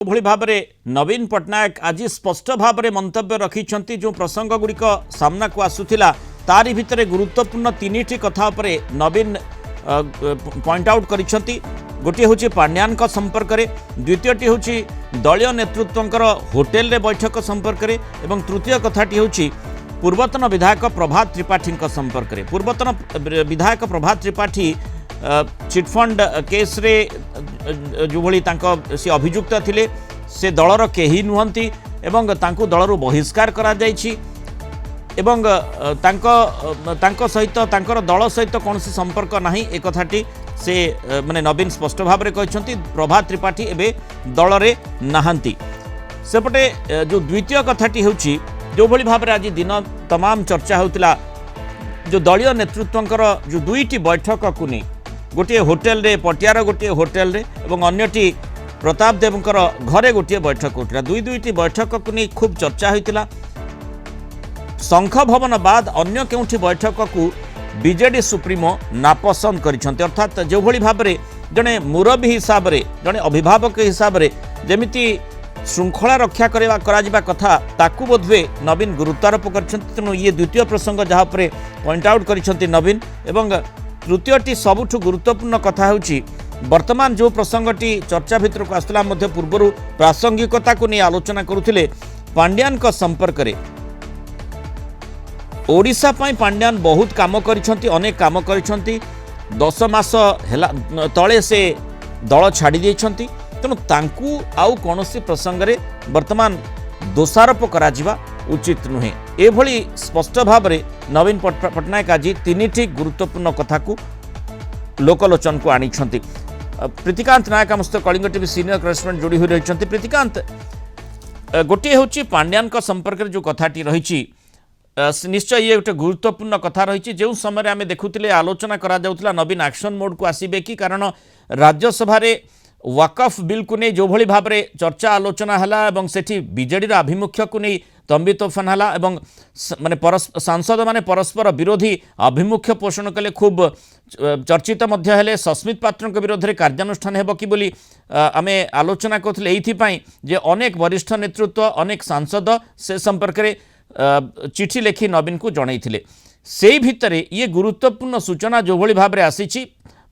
भली भाव में नवीन पट्टनायक आज स्पष्ट भाव में मंतव्य रखिंट जो प्रसंग गुड़िक सामना को आसूला तारी भितर गुरुत्वपूर्ण तीन कथा नवीन पॉइंट आउट करिसेंती। गोटे हूँ पांड्यान संपर्क में, द्वितीयटी हूँ दलीय नेतृत्व होटेल रे बैठक संपर्क में, एवं तृतीय कथाटी हूँ पूर्वतन विधायक प्रभात त्रिपाठी संपर्क में। पूर्वतन विधायक प्रभात त्रिपाठी चिटफंड केस रे जो भली से अभियुक्त थिले से दलर केही नुहंती एवं तांको दलरु बहिष्कार करा जायछि एवं तांको सहित तांकर दल सहित कौन संपर्क नाही एक कथाटी से माने नवीन स्पष्ट भाव में कहते। प्रभात त्रिपाठी एबे दल रे नाहंती। सेपटे जो द्वितीय कथाटी होछि जो भली भाव में आज दिन तमाम चर्चा होतिला जो दलीय नेतृत्वंकर जो दुईटी बैठक को नहीं, गोटे होटेल रे पटियार गोटे होटेल रे एवं अन्यटी प्रताप देवंकर घरे गोटे बैठक होता। दुईटी बैठक को नहीं खूब चर्चा होता। शंख भवन बाद अन्य केउठी बैठक को बीजेडी सुप्रीमो नापसंद करिसेंती। अर्थात जो भली भाव में जड़े मुरबी हिसाब से जड़े अभिभावक हिसाब से जमिति श्रृंखला रक्षा करा कथा ताकू बोधवे नवीन गुरुत्वारोप करिसेंती। तेणु ये द्वितीय प्रसंग जहाँ पर पॉइंट आउट करिसेंती नवीन। एवं तृतीयटी सबुठु गुरुत्वपूर्ण कथा होची वर्तमान जो प्रसंगटी चर्चा भितर को आसला मध्य पूर्व प्रासंगिकता को नहीं आलोचना करुथिले पांड्यान का संपर्क में। ओडिशा पाई पांड्यान बहुत काम करिसेंती, अनेक काम करिसेंती। 10 मास तले से दल छाड़ी देइसेंती। तेणु तांकू आउ कौनसी प्रसंग में वर्तमान दोषारोप करा जिबा उचित नुहे। एभली स्पष्ट भाव में नवीन पट्टनायक आज तीन गुरुत्वपूर्ण कथा को लोकलोचन को आनी। प्रीतिकांत नायक आम सहित कलिंग टीवी सीनियर करेस्पोंडेंट जोड़ी हुई रही। प्रीतिकांत, गोटे हूँ पांड्यान संपर्क में जो कथाटी रही निश्चय ये गोटे गुरुत्वपूर्ण कथा रही। जो समय आम देखुले आलोचना करा जाउतला नवीन एक्शन मोड को आसीबे कि, कारण राज्यसभा वाकफ बिल को नहीं जो भली भाव में चर्चा आलोचना हला एवं सेठी बीजेडी आभिमुख्य को नहीं तंबी तोफान हला एवं माने सांसद माने परस्पर विरोधी आभिमुख्य पोषण कले खूब चर्चित मध्य हेले सस्मित पात्र विरोध में कार्यानुष्ठान हेबो कि बोली आमे आलोचना करथिले। एइथिपाई जे अनेक वरिष्ठ नेतृत्व अनेक सांसद से संपर्क में चिठी लिखि नवीन को जनइथिले। सेई भितरे ये गुरुत्वपूर्ण सूचना जो भली भाव में आसीछि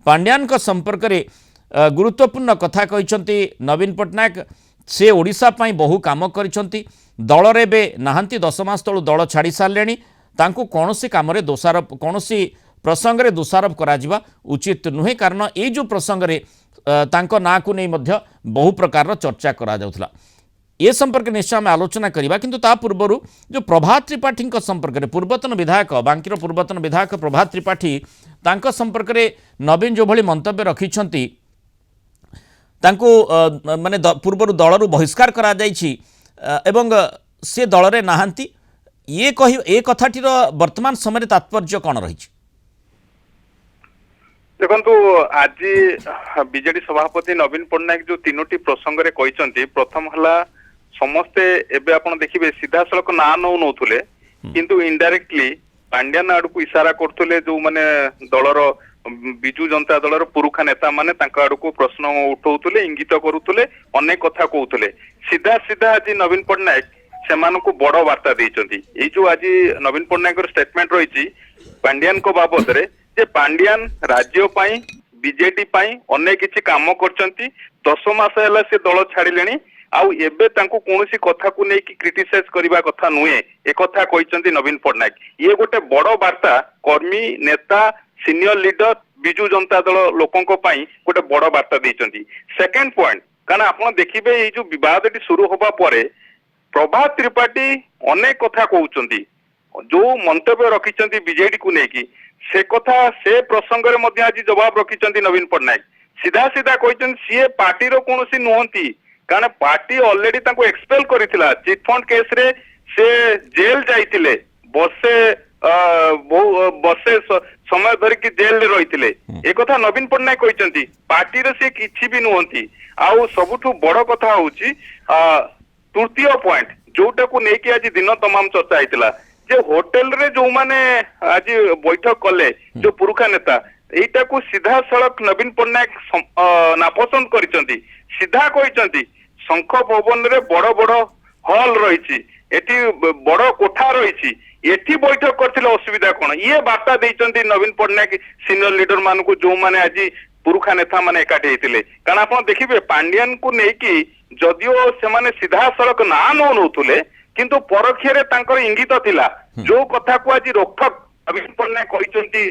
पांड्यान का संपर्क में गुरुत्वपूर्ण कथा कहते नवीन पट्टनायक। से ओडिशा पाई बहु काम करिसेंती, दल रे बे नाहंती, 10 मास तळु दल छाड़ी सारलेनी। तांको कोनोसी काम रे दोषारोप कोनोसी प्रसंग रे दोषारोप करा जिबा उचित नुहे, कारण ए जो प्रसंग रे तांको ना को नै मध्य बहु प्रकार चर्चा करा जाउथला। ये संपर्क निश्चय आम आलोचना करिबा, किंतु ता पूर्वरु जो प्रभात त्रिपाठी संपर्क में पूर्वतन विधायक बांकीर पूर्वतन विधायक प्रभात त्रिपाठी तांको संपर्क में नवीन जो भली मंतव्य रखिछंती तांको माने पूर्व दलरु बहिष्कार करा जाइछि एवं से दल रे नाहंती। ये कहि ए कथाटीर वर्तमान समय तात्पर्य कौन रही? देखंतु आज बीजेडी सभापति नवीन पट्टनायक जो तीनोटी प्रसंग रे कहिसंती, प्रथम हला समस्ते एबे आपण देखिबे सीधा सड़क ना नौथुले किंतु इनडायरेक्टली पांड्यान आड़ को इशारा करथुले जो माने दलर विजु जनता दलर पुरुखा नेता माने तांका आड़ को प्रश्न उठाउथुले, इंगित करुथुले, अनेक कथा कहउथुले। सीधा सीधा आज नवीन पट्टनायक सेमान को बड़ वार्ता देइचंती। ए जो आज नवीन पट्टनायक स्टेटमेंट रही पांड्यान को बाबद रे जे पांड्यान राज्य पाई बीजेडी पाई अनेक किछि काम करचंती। 10 मास हैला से दल छाड़िलेनी, आउ एबे तांको कोनोसी कथा को नै कि क्रिटिसाइज करिबा कथा नुहे, ए कथा कहिसंती नवीन पट्टनायक। ये गोटे बड़ वार्ता कर्मी नेता सीनियर लीडर विजु जनता दल लोकों पाई गोटे बड़ वार्ता देइचंती। सेकंड पॉइंट, कारण आपण देखिबे ये जो विवादटी शुरू होबा परे प्रभात त्रिपाठी अनेक कथा कहउचंती, जो मंतव्य रखिचंती बीजेडी को नेकी से कथा से प्रसंग रे मध्य आज जवाब रखिचंती नवीन पट्टनायक। सीधा सीधा कहचंती सीए पार्टी रो कोनोसी नुहंती, कारण पार्टी ऑलरेडी तांको एक्सपेल करिथिला। चिटफंड केस रे से जेल जाइतिले, बसे समय धरिकी जेल रही। एक कथा नवीन पट्टनायक कहते पार्टी से किसी भी नुहंती। आउ सबुठु बड़ कथा होची तृतीय पॉइंट जोटा को लेकिन आज दिन तमाम चर्चा होता जे होटेल रे जो माने आज बैठक कले जो पुरुखा नेता एटा को सीधा सड़क नवीन पट्टनायक नापसंद करिसेंती। सीधा कहते ଶଙ୍ଖ ଭବନରେ ବଡ ବଡ ହଲ୍ ରହିଛି, ଏଠି ବଡ କୋଠା ରହିଛି, ଏଠି ବୈଠକ କରିଥିଲେ ଅସୁବିଧା କଣ? ଇଏ ବାର୍ତ୍ତା ଦେଇଛନ୍ତି ନବୀନ ପଟ୍ଟନାୟକ ସିନିୟର ଲିଡର ମାନଙ୍କୁ, ଯୋଉମାନେ ଆଜି ପୁରୁଖା ନେତା ମାନେ ଏକାଠି ହେଇଥିଲେ। କାରଣ ଆପଣ ଦେଖିବେ ପାଣ୍ଡିଆନଙ୍କୁ ନେଇକି ଯଦିଓ ସେମାନେ ସିଧାସଳଖ ନାଁ ନଉନଥିଲେ, କିନ୍ତୁ ପରୋକ୍ଷରେ ତାଙ୍କର ଇଙ୍ଗିତ ଥିଲା। ଯୋଉ କଥାକୁ ଆଜି ରୋକଠୋକ ନବୀନ ପଟ୍ଟନାୟକ କହିଛନ୍ତି